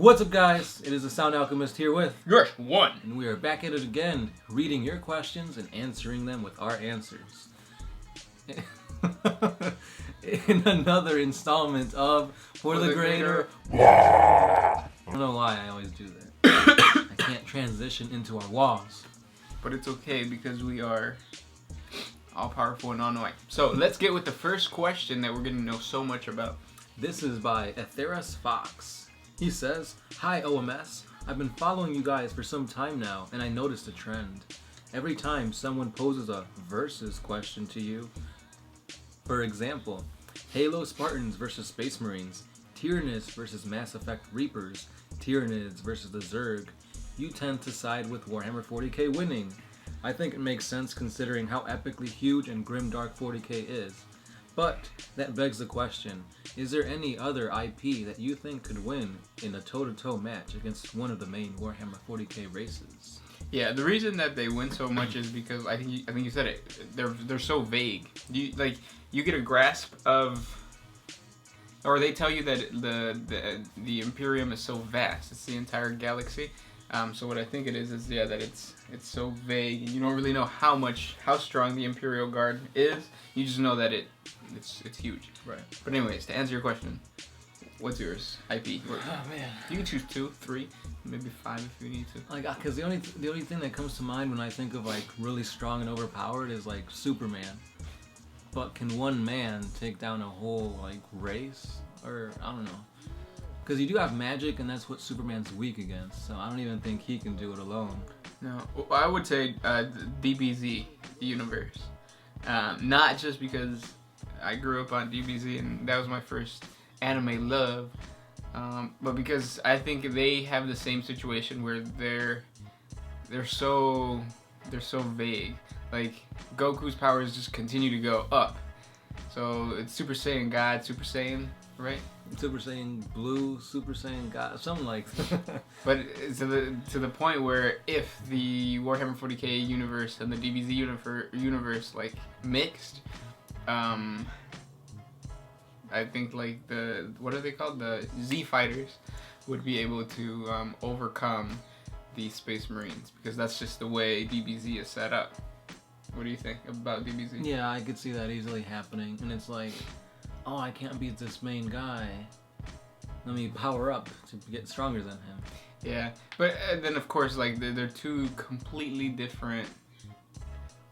What's up, guys? It is the Sound Alchemist here with One, and we are back at it again, reading your questions and answering them with our answers. In another installment of For the Greater. I don't know why I always do that. I can't transition into our walls. but it's okay because we are all powerful and all knowing. So let's get with the first question that we're going to know so much about. This is by Etheras Fox. He says, "Hi OMS, I've been following you guys for some time now, and I noticed a trend. Every time someone poses a versus question to you, for example, Halo Spartans versus Space Marines, Tyrannids versus Mass Effect Reapers, Tyranids versus the Zerg, you tend to side with Warhammer 40K winning. I think it makes sense considering how epically huge and grimdark 40K is. But that begs the question, is there any other IP that you think could win in a toe-to-toe match against one of the main Warhammer 40K races?" Yeah, the reason that they win so much is because I think you said it. They're so vague. You get a grasp of, or they tell you that the Imperium is so vast. It's the entire galaxy. So what I think it is that it's so vague, and you don't really know how strong the Imperial Guard is. You just know that it's huge. Right. But anyways, to answer your question, what's yours? IP. Oh man. You can choose 2, 3, maybe 5 if you need to. Like, cause the only thing that comes to mind when I think of like really strong and overpowered is like Superman. But can one man take down a whole like race? Or I don't know. Because you do have magic, and that's what Superman's weak against. So I don't even think he can do it alone. No, I would say DBZ Universe. Not just because I grew up on DBZ and that was my first anime love, but because I think they have the same situation where they're so vague. Like Goku's powers just continue to go up. So it's Super Saiyan God, Super Saiyan, right? Super Saiyan Blue, Super Saiyan God, something like that. But to the point where if the Warhammer 40K universe and the DBZ universe like mixed, I think like what are they called? The Z Fighters would be able to overcome the Space Marines, because that's just the way DBZ is set up. What do you think about DBZ? Yeah, I could see that easily happening, and it's like, oh, I can't beat this main guy. Let me power up to get stronger than him. Yeah, but then of course, like they're two completely different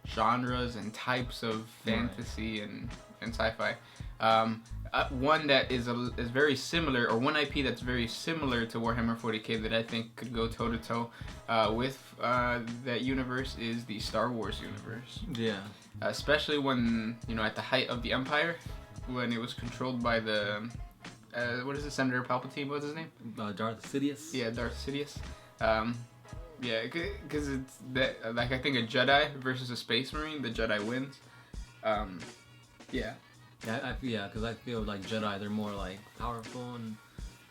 genres and types of fantasy and sci-fi. One that is very similar, or one IP that's very similar to Warhammer 40K that I think could go toe to toe with that universe is the Star Wars universe. Yeah. Especially when, at the height of the Empire, when it was controlled by the what is it, Senator Palpatine? What's his name? Darth Sidious. Yeah, Darth Sidious. Yeah, because it's that, like, I think a Jedi versus a Space Marine, the Jedi wins. Yeah. Yeah, because I feel like Jedi, they're more like powerful, and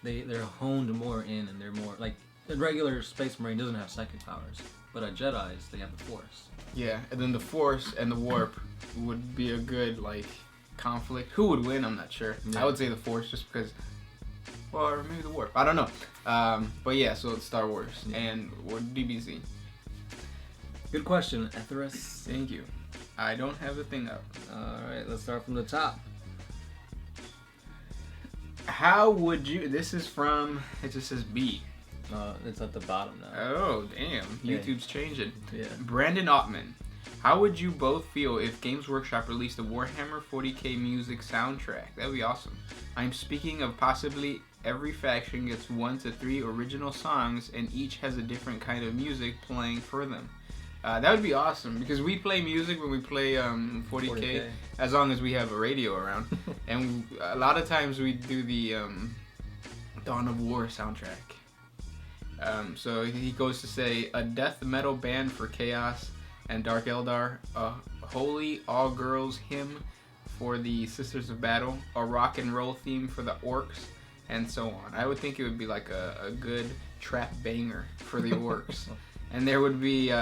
they're honed more in, and they're more like a regular Space Marine doesn't have psychic powers, but a Jedi's, they have the Force. Yeah, and then the Force and the Warp would be a good like conflict. Who would win? I'm not sure. Yeah. I would say the Force, just because, or maybe the Warp. I don't know. But yeah, so it's Star Wars and DBZ. Good question, Etheras. Thank you. I don't have the thing up. Alright, let's start from the top. How would you... This is from... It just says B. It's at the bottom now. Oh, damn. YouTube's changing. Yeah. Brandon Ottman. How would you both feel if Games Workshop released a Warhammer 40K music soundtrack? That would be awesome. I'm speaking of possibly every faction gets 1 to 3 original songs, and each has a different kind of music playing for them. That would be awesome, because we play music when we play 40K, as long as we have a radio around. And a lot of times we do the Dawn of War soundtrack. So he goes to say, a death metal band for Chaos and Dark Eldar, a holy all-girls hymn for the Sisters of Battle, a rock and roll theme for the Orcs, and so on. I would think it would be like a good trap banger for the Orcs. And there would be...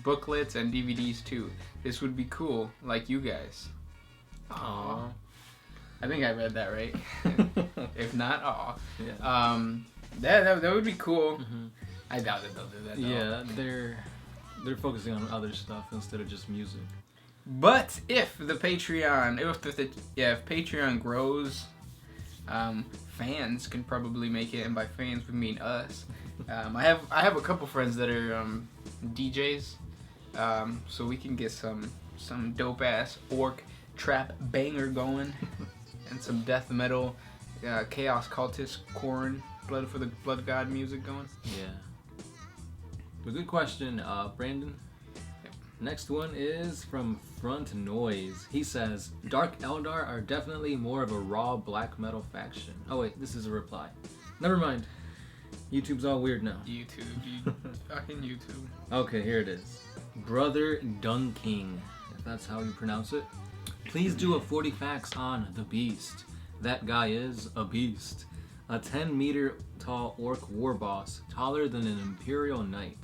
booklets and DVDs too. This would be cool, like you guys. Aww. I think I read that right. If not, aw. Yeah. That would be cool. Mm-hmm. I doubt that they'll do that, though. Yeah, they're focusing on other stuff instead of just music. But if the Patreon, if Patreon grows, fans can probably make it, and by fans we mean us. I have a couple friends that are DJs, so we can get some dope ass orc trap banger going, and some death metal, chaos cultist corn blood for the blood god music going. Yeah. But good question, Brandon. Yep. Next one is from Front Noise. He says, Dark Eldar are definitely more of a raw black metal faction. Oh wait, this is a reply. Never mind. YouTube's all weird now. Fucking YouTube. Okay, here it is. Brother Dunking, if that's how you pronounce it. Please do a 40 facts on the Beast. That guy is a beast. A 10-meter tall orc war boss, taller than an Imperial Knight.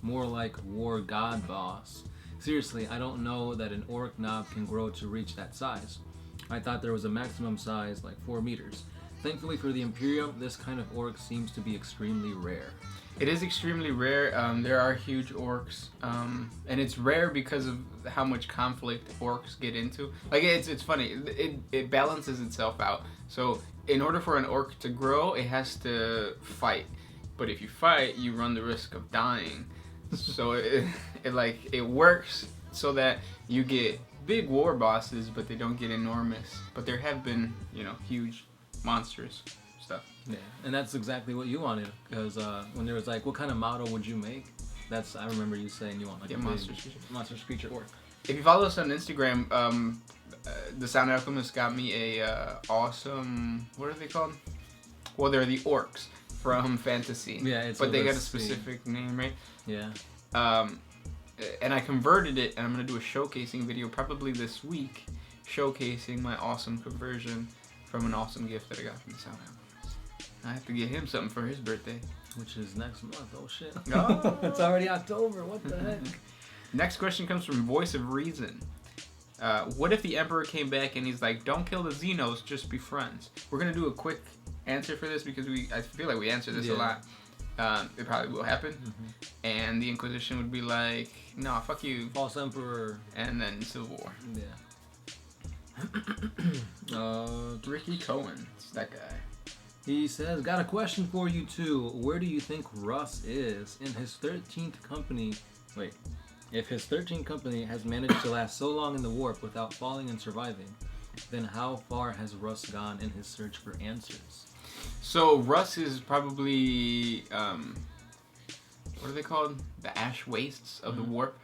More like war god boss. Seriously, I don't know that an orc knob can grow to reach that size. I thought there was a maximum size, like 4 meters. Thankfully for the Imperium, this kind of orc seems to be extremely rare. It is extremely rare. There are huge orcs, and it's rare because of how much conflict orcs get into. Like it's funny. It balances itself out. So in order for an orc to grow, it has to fight. But if you fight, you run the risk of dying. So it works so that you get big war bosses, but they don't get enormous. But there have been huge monsters stuff. Yeah, and that's exactly what you wanted, because when there was like, what kind of model would you make? I remember you saying you want like a monster creature orc. If you follow us on Instagram, the Sound Alchemist got me a awesome. What are they called? Well, they're the Orcs from Fantasy. Yeah, but they got a specific name, right? Yeah. And I converted it, and I'm gonna do a showcasing video probably this week, showcasing my awesome conversion from an awesome gift that I got from the Sound Alchemist. I have to get him something for his birthday, which is next month. Oh shit! Oh. It's already October. What the heck? Next question comes from Voice of Reason. What if the Emperor came back and he's like, "Don't kill the Xenos, just be friends"? We're gonna do a quick answer for this because I feel like we answer this a lot. It probably will happen, and the Inquisition would be like, "No, fuck you, false Emperor," and then Civil War. Yeah. Ricky Cohen, it's that guy. He says, "Got a question for you too. Where do you think Russ is in his 13th company? Wait, if his 13th company has managed to last so long in the warp without falling and surviving, then how far has Russ gone in his search for answers?" So Russ is probably what are they called? The ash wastes of the warp.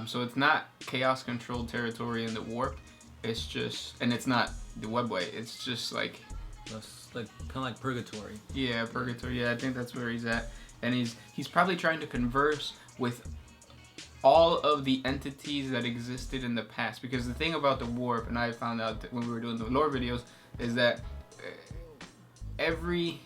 So it's not chaos controlled territory in the warp. It's just, and it's not the webway. It's just like that's like kind of like purgatory. Yeah, purgatory. Yeah, I think that's where he's at, and he's probably trying to converse with all of the entities that existed in the past. Because the thing about the warp, and I found out that when we were doing the lore videos, is that every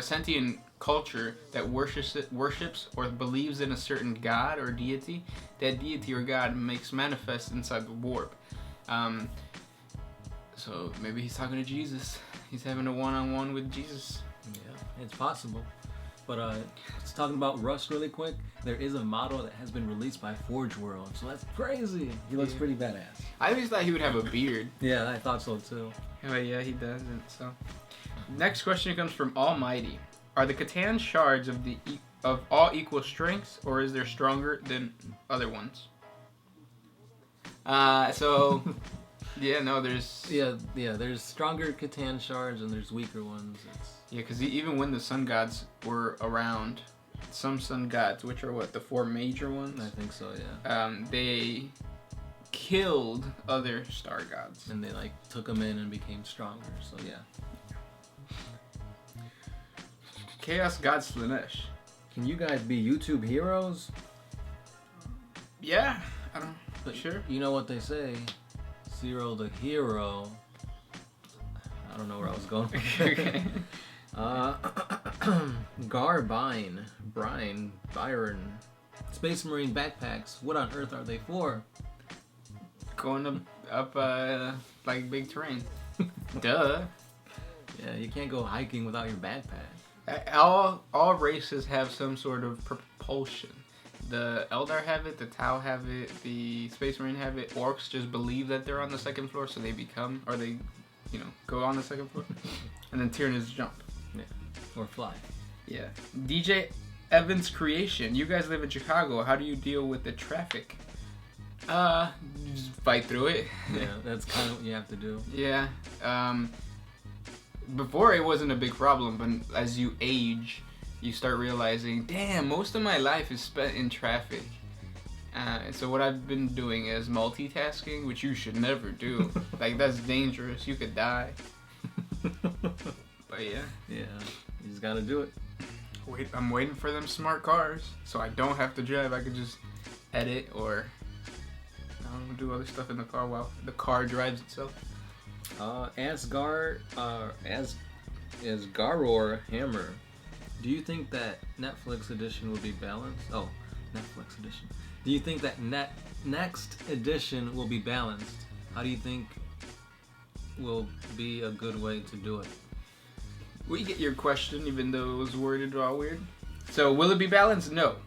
sentient culture that worships or believes in a certain god or deity, that deity or god makes manifest inside the warp. So maybe he's talking to Jesus. He's having a one-on-one with Jesus. Yeah, it's possible. But just talking about Russ really quick, there is a model that has been released by Forge World, so that's crazy. He looks pretty badass. I always thought he would have a beard. Yeah, I thought so too. But yeah, he doesn't. So, next question comes from Almighty. Are the Catan shards of all equal strengths, or is there stronger than other ones? So yeah, no, there's there's stronger Catan shards and there's weaker ones. Yeah, because even when the sun gods were around, some sun gods, which are what, the 4 major ones? I think so, yeah. They killed other star gods. And they like took them in and became stronger, so yeah. Chaos God Slanesh. Can you guys be YouTube heroes? Yeah, I don't know. But sure. You know what they say, Zero the hero. I don't know where I was going with Okay. Byron. Space Marine backpacks. What on earth are they for? Going up like big terrain. Duh. Yeah, you can't go hiking without your backpack. All races have some sort of propulsion. The Eldar have it, the Tau have it, the Space Marine have it. Orcs just believe that they're on the second floor, so they become, or they, go on the second floor. And then Tyranids jump. Yeah. Or fly. Yeah. DJ Evans Creation. You guys live in Chicago. How do you deal with the traffic? Just fight through it. Yeah, that's kind of what you have to do. Yeah. Before it wasn't a big problem, but as you age, you start realizing, damn, most of my life is spent in traffic. So what I've been doing is multitasking, which you should never do. Like, that's dangerous. You could die. But yeah. Yeah, you just gotta do it. I'm waiting for them smart cars, so I don't have to drive. I can just edit or do other stuff in the car while the car drives itself. Asgaror Hammer. Do you think that Netflix edition will be balanced? Oh, Netflix edition. Do you think that next edition will be balanced? How do you think will be a good way to do it? We get your question, even though it was worded all weird. So, will it be balanced? No.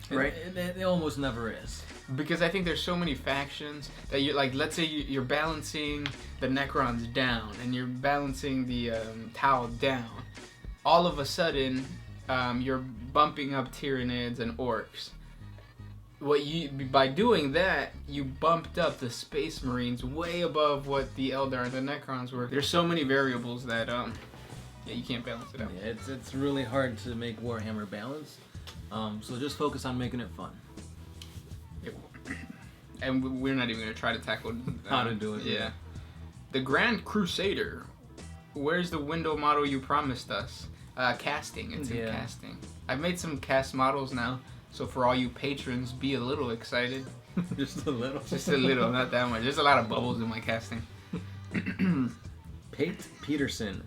Right? It almost never is. Because I think there's so many factions that you like. Let's say you're balancing the Necrons down and you're balancing the Tau down. All of a sudden, you're bumping up Tyranids and Orcs. By doing that, you bumped up the Space Marines way above what the Eldar and the Necrons were. There's so many variables that you can't balance it out. Yeah, it's really hard to make Warhammer balanced. So just focus on making it fun. And we're not even going to try to tackle how to do it. Yeah. The Grand Crusader. Where's the window model you promised us? Casting. It's in casting. I've made some cast models now. So for all you patrons, be a little excited. Just a little. Just a little, not that much. There's a lot of bubbles in my casting. Pate Peterson.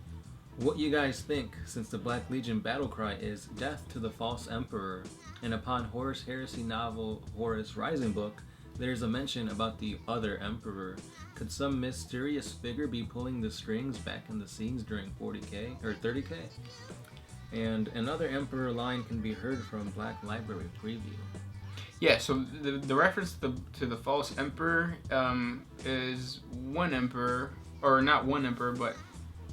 What you guys think, since the Black Legion battle cry is Death to the False Emperor, and upon Horus Heresy novel Horus Rising book, there's a mention about the other emperor. Could some mysterious figure be pulling the strings back in the scenes during 40K or 30K? And another emperor line can be heard from Black Library preview. Yeah, so the reference to the false emperor is one emperor, or not one emperor, but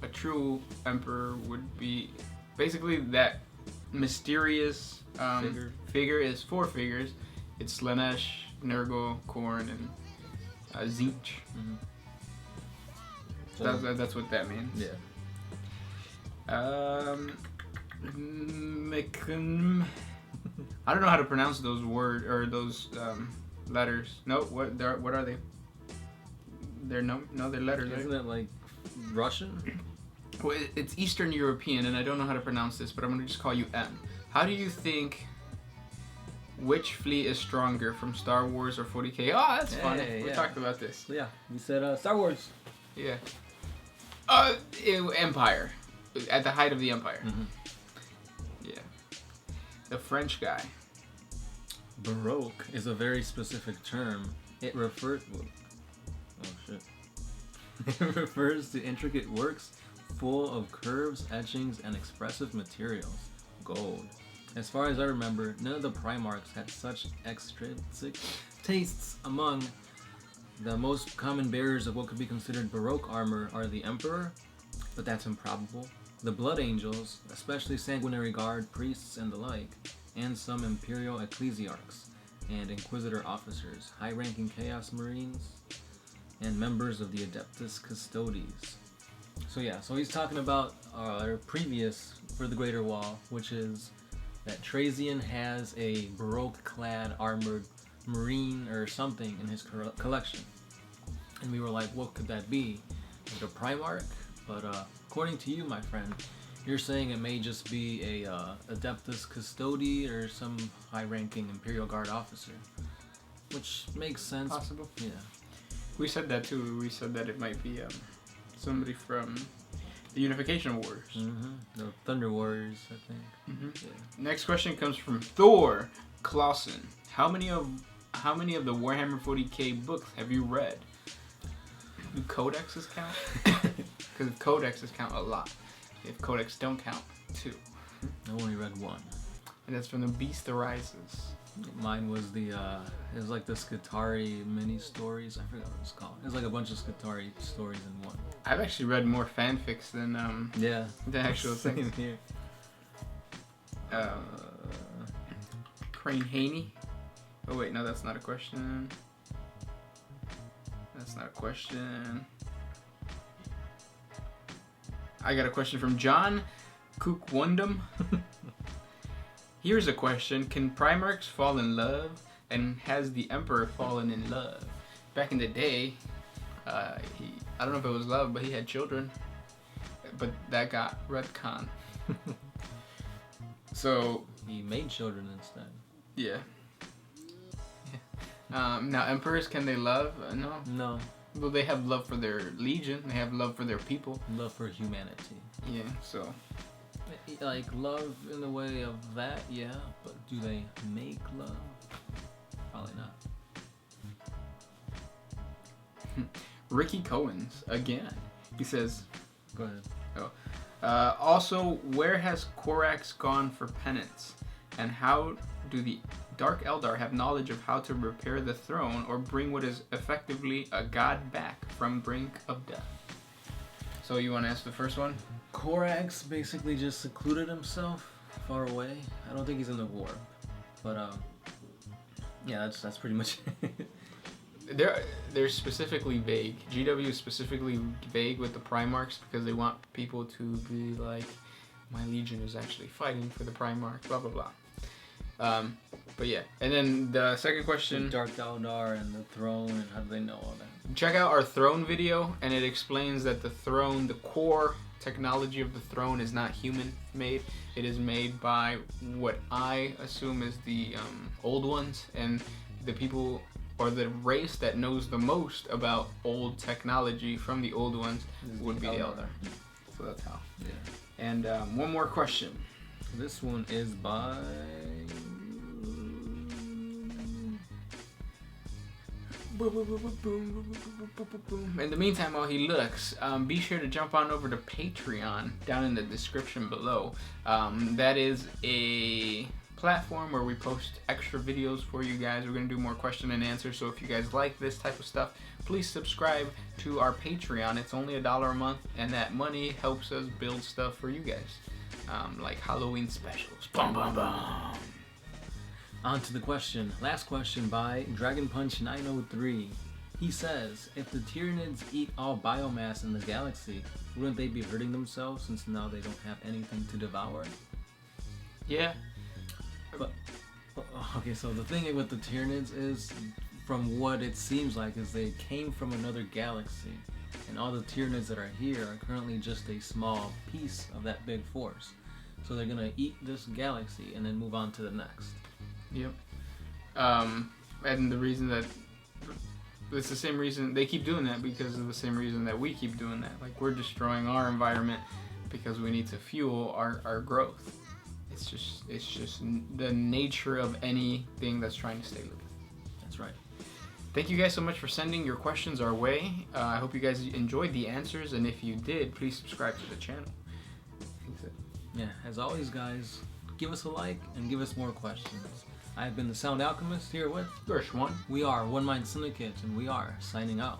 a true emperor would be basically that mysterious figure is 4 figures. It's Slanesh, Nurgle, Khorne, and Tzeentch. Mm-hmm. So, that's what that means. Yeah. I don't know how to pronounce those words or those letters. No, what are they? They're they're letters. Isn't right? it like Russian? Well, it's Eastern European, and I don't know how to pronounce this, but I'm gonna just call you M. How do you think? Which fleet is stronger, from Star Wars or 40K? Oh, that's fun. We talked about this. Yeah, you said Star Wars. Yeah. Empire. At the height of the Empire. Mm-hmm. Yeah. The French guy. Baroque is a very specific term. It refers... Oh, shit. It refers to intricate works full of curves, etchings, and expressive materials. Gold. As far as I remember, none of the Primarchs had such extrinsic tastes. Among the most common bearers of what could be considered Baroque armor are the Emperor, but that's improbable, the Blood Angels, especially Sanguinary Guard, priests, and the like, and some Imperial Ecclesiarchs, and Inquisitor officers, high-ranking Chaos Marines, and members of the Adeptus Custodes. So he's talking about our previous for the Greater Wall, which is that Trazian has a Baroque-clad armored marine or something in his collection. And we were like, what could that be? Like a Primarch? But according to you, my friend, you're saying it may just be a Adeptus Custodi or some high-ranking Imperial Guard officer. Which makes sense. Possible. Yeah. We said that too. We said that it might be somebody from the Unification Wars. Mm-hmm. The Thunder Warriors, I think. Mm-hmm. Yeah. Next question comes from Thor Clausen. How many of the Warhammer 40K books have you read? Do codexes count? Because Codexes count a lot. If Codex don't count, 2. I only read 1. And that's from the Beast Arises. Mine was the, it was like the Skitarii mini stories. I forgot what it's called. It was like a bunch of Skitarii stories in one. I've actually read more fanfics than yeah, the actual thing. Here. Crane Haney. Oh wait, no, that's not a question. That's not a question. I got a question from John Kookwundum. Here's a question. Can Primarchs fall in love? And has the Emperor fallen in love? Back in the day, I don't know if it was love, but he had children. But that got retcon. So... He made children instead. Yeah. Now, Emperors, can they love? No. No. Well, they have love for their legion. They have love for their people. Love for humanity. Yeah, so... Like, love in the way of that, yeah. But do they make love? Probably not. Ricky Cohen's, again. He says... Go ahead. Oh. Also, where has Korax gone for penance? And how do the Dark Eldar have knowledge of how to repair the throne or bring what is effectively a god back from brink of death? So you want to answer the first one? Korax basically just secluded himself far away. I don't think he's in the war, but yeah, that's pretty much it. They're specifically vague. GW is specifically vague with the Primarchs because they want people to be like, my legion is actually fighting for the Primarch, blah blah blah. But yeah, and then the second question: Dark Eldar and the throne, and how do they know all that? Check out our throne video, and it explains that the throne, the core technology of the throne, is not human made. It is made by what I assume is the old ones, and the people or the race that knows the most about old technology from the old ones would be the Eldar. So that's how. Yeah. And one more question. This one is by... In the meantime, while he looks, be sure to jump on over to Patreon down in the description below. That is a platform where we post extra videos for you guys. We're going to do more question and answer, so if you guys like this type of stuff, please subscribe to our Patreon. It's only $1 a month, and that money helps us build stuff for you guys, like Halloween specials. Boom, boom, boom. On to the question. Last question by Dragon Punch 903. He says, if the Tyranids eat all biomass in the galaxy, wouldn't they be hurting themselves since now they don't have anything to devour? Yeah. But okay, so the thing with the Tyranids is, from what it seems like, is they came from another galaxy, and all the Tyranids that are here are currently just a small piece of that big force. So they're gonna eat this galaxy and then move on to the next. Yep. And the reason that it's the same reason they keep doing that, because of the same reason that we keep doing that. Like, we're destroying our environment because we need to fuel our growth. It's just the nature of anything that's trying to stay living. That's right. Thank you guys so much for sending your questions our way. I hope you guys enjoyed the answers, and if you did, please subscribe to the channel. That's it. Yeah, as always, guys, give us a like and give us more questions. I've been the Sound Alchemist here with Gersh1. We are One Mind Syndicate, and we are signing out.